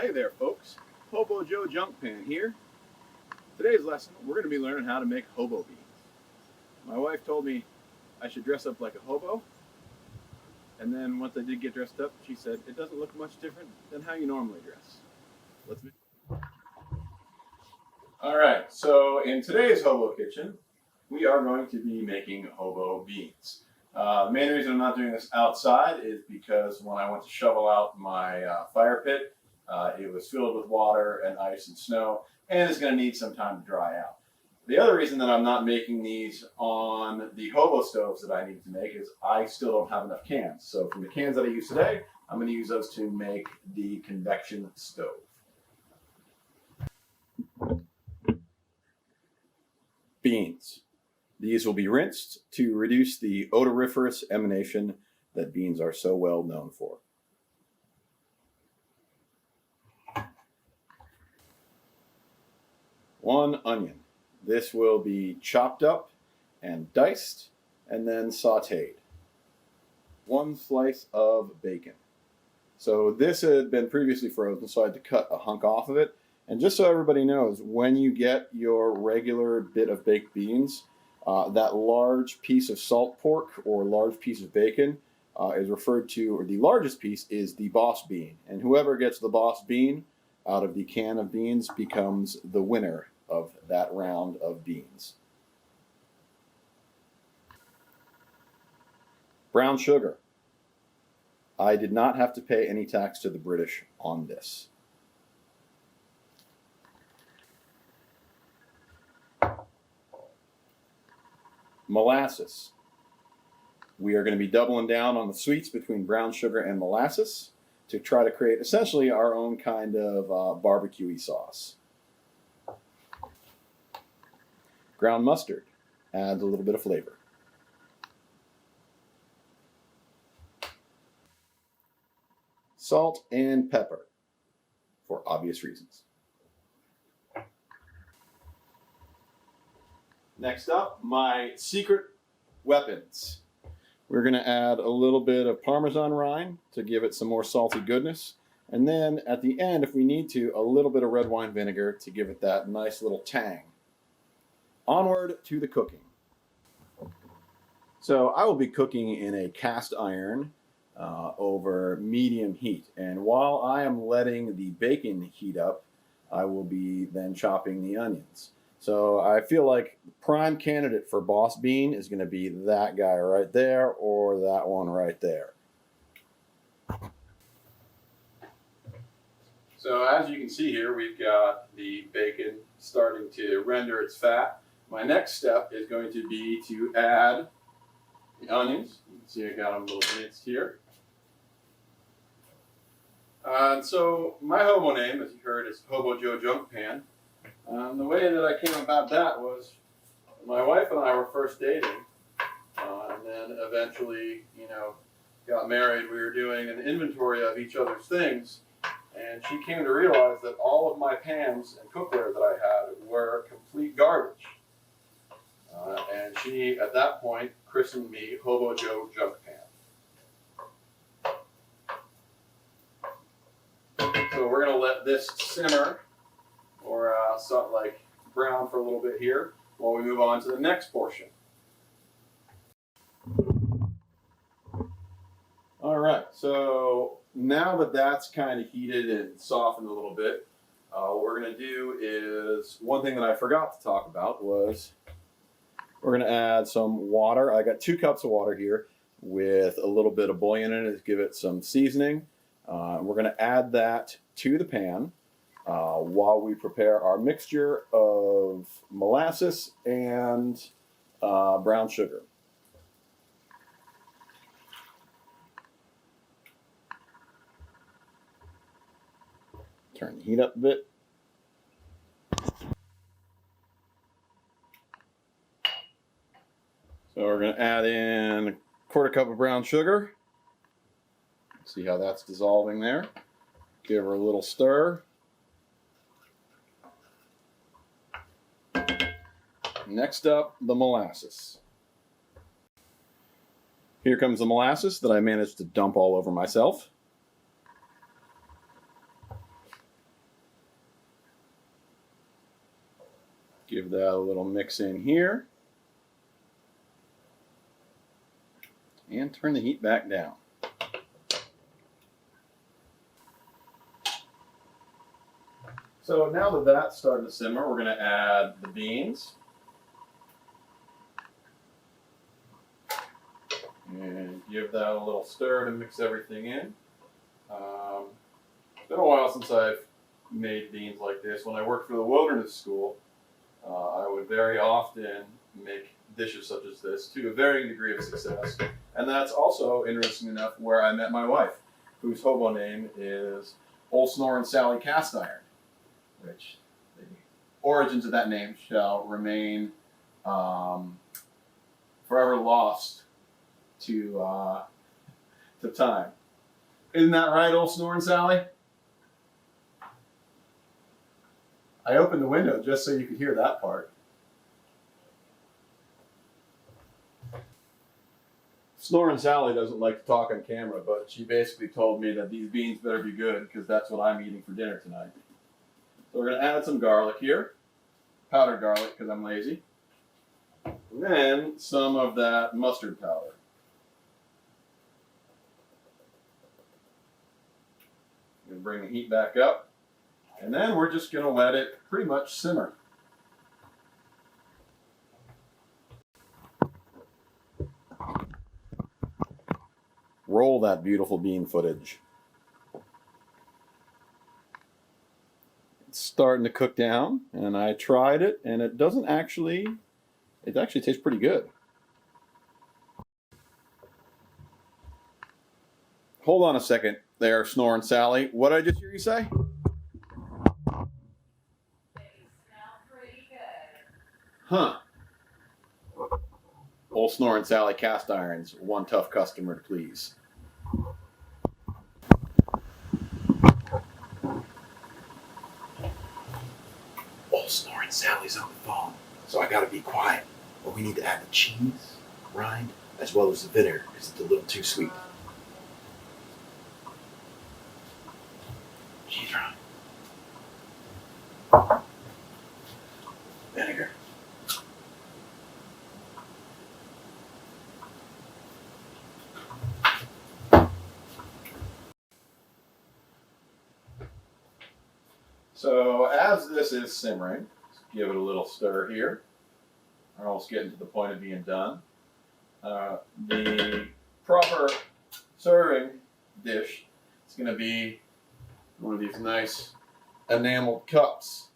Hey there folks, Hobo Joe Junk Pan here. Today's lesson we're going to be learning how to make hobo beans. My wife told me I should dress up like a hobo, and then once I did get dressed up she said it doesn't look much different than how you normally dress. Let's make Alright, so in today's hobo kitchen we are going to be making hobo beans. The main reason I'm not doing this outside is because when I went to shovel out my fire pit, it was filled with water and ice and snow, and it's going to need some time to dry out. The other reason that I'm not making these on the hobo stoves that I need to make is I still don't have enough cans. So from the cans that I use today, I'm going to use those to make the convection stove. Beans. These will be rinsed to reduce the odoriferous emanation that beans are so well known for. One onion. This will be chopped up and diced and then sauteed. One slice of bacon. So this had been previously frozen, so I had to cut a hunk off of it. And just so everybody knows, when you get your regular bit of baked beans, that large piece of salt pork or large piece of bacon is referred to, or the largest piece is the boss bean. And whoever gets the boss bean out of the can of beans becomes the winner of that round of beans. Brown sugar. I did not have to pay any tax to the British on this. Molasses. We are going to be doubling down on the sweets between brown sugar and molasses to try to create essentially our own kind of barbecue-y sauce. Ground mustard adds a little bit of flavor. Salt and pepper, for obvious reasons. Next up, my secret weapons. We're going to add a little bit of Parmesan rind to give it some more salty goodness. And then at the end, if we need to, a little bit of red wine vinegar to give it that nice little tang. Onward to the cooking. So I will be cooking in a cast iron over medium heat. And while I am letting the bacon heat up, I will be then chopping the onions. So I feel like the prime candidate for boss bean is going to be that guy right there or that one right there. So as you can see here, we've got the bacon starting to render its fat. My next step is going to be to add the onions. You can see I got them a little minced here. And so my hobo name, as you heard, is Hobo Joe Junk Pan. The way that I came about that was my wife and I were first dating, and then eventually, got married. We were doing an inventory of each other's things, and she came to realize that all of my pans and cookware that I had were complete garbage. And she, at that point, christened me Hobo Joe Junk Pan. So we're going to let this simmer or something like brown for a little bit here while we move on to the next portion. All right, so now that that's kind of heated and softened a little bit, what we're going to do is, one thing that I forgot to talk about was we're going to add some water. I got 2 cups of water here with a little bit of bouillon in it to give it some seasoning. We're going to add that to the pan while we prepare our mixture of molasses and brown sugar. Turn the heat up a bit. So we're going to add in a 1/4 cup of brown sugar. See how that's dissolving there. Give her a little stir. Next up, the molasses. Here comes the molasses that I managed to dump all over myself. Give that a little mix in here. And turn the heat back down. So now that that's starting to simmer, we're going to add the beans. And give that a little stir to mix everything in. It's been a while since I've made beans like this. When I worked for the wilderness school, I would very often make dishes such as this to a varying degree of success. And that's also, interesting enough, where I met my wife, whose hobo name is Old Snorin' Sally Cast Iron, which the origins of that name shall remain forever lost to time. Isn't that right, Old Snorin' Sally? I opened the window just so you could hear that part. Snorin' Sally doesn't like to talk on camera, but she basically told me that these beans better be good because that's what I'm eating for dinner tonight. So we're going to add some garlic here. Powdered garlic because I'm lazy. And then some of that mustard powder. I'm going to bring the heat back up. And then we're just going to let it pretty much simmer. Roll that beautiful bean footage. It's starting to cook down, and I tried it, and it actually tastes pretty good. Hold on a second there, Snorin' Sally. What did I just hear you say? Huh. Old Snorin' Sally Cast Irons, one tough customer to please. Old Snorin' Sally's on the phone, so I gotta be quiet. But we need to add the cheese, rind, as well as the vinegar, because it's a little too sweet. Cheese rind. Vinegar. So as this is simmering, give it a little stir here. We're almost getting to the point of being done. The proper serving dish is going to be one of these nice enameled cups.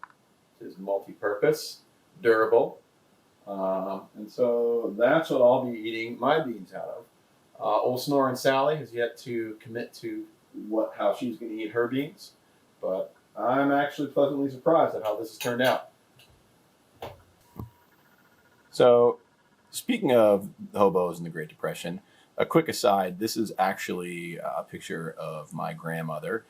It is multi-purpose, durable, and so that's what I'll be eating my beans out of. Old Snorin' Sally has yet to commit to how she's going to eat her beans, but I'm actually pleasantly surprised at how this has turned out. So, speaking of hobos and the Great Depression, a quick aside, this is actually a picture of my grandmother,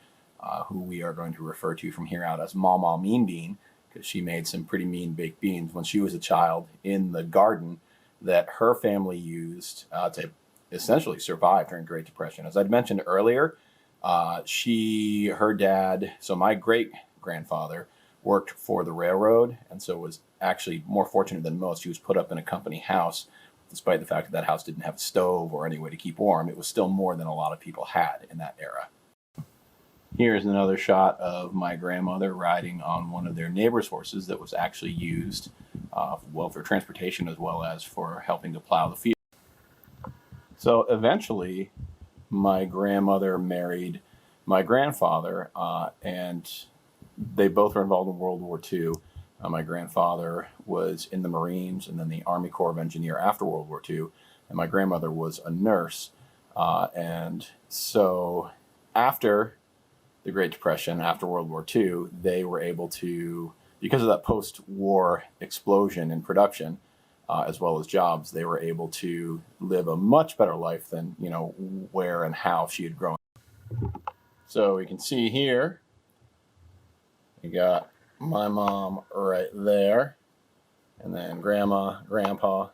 who we are going to refer to from here out as Mama Mean Bean, because she made some pretty mean baked beans when she was a child in the garden that her family used to essentially survive during the Great Depression. As I'd mentioned earlier, her dad, so my great-grandfather, worked for the railroad, and so was actually more fortunate than most. He was put up in a company house, despite the fact that that house didn't have a stove or any way to keep warm. It was still more than a lot of people had in that era. Here's another shot of my grandmother riding on one of their neighbors' horses that was actually used, for transportation as well as for helping to plow the field. So eventually, my grandmother married my grandfather, and they both were involved in World War II. My grandfather was in the Marines and then the Army Corps of Engineer after World War II, and my grandmother was a nurse. And so after the Great Depression, after World War II, they were able to, because of that post-war explosion in production, as well as jobs, they were able to live a much better life than, where and how she had grown. So we can see here, we got my mom right there, and then grandma, grandpa,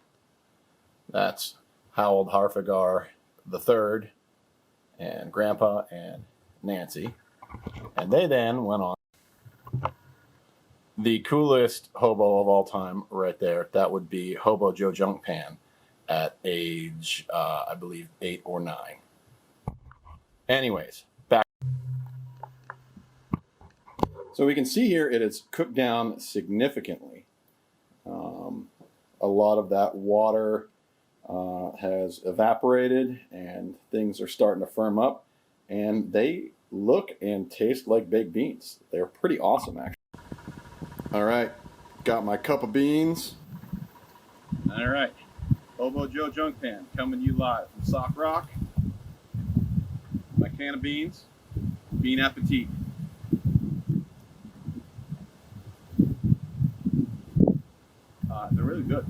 that's Howard Harfagar III, and grandpa and Nancy. And they then went on. the coolest hobo of all time right there, that would be Hobo Joe Junk Pan at age, I believe, 8 or 9. Anyways, back. So we can see here it is cooked down significantly. A lot of that water has evaporated and things are starting to firm up, and they look and taste like baked beans. They're pretty awesome, actually. All right, got my cup of beans. All right, Hobo Joe Junk Pan coming to you live from Sock Rock. My can of beans, bean appetit. They're really good.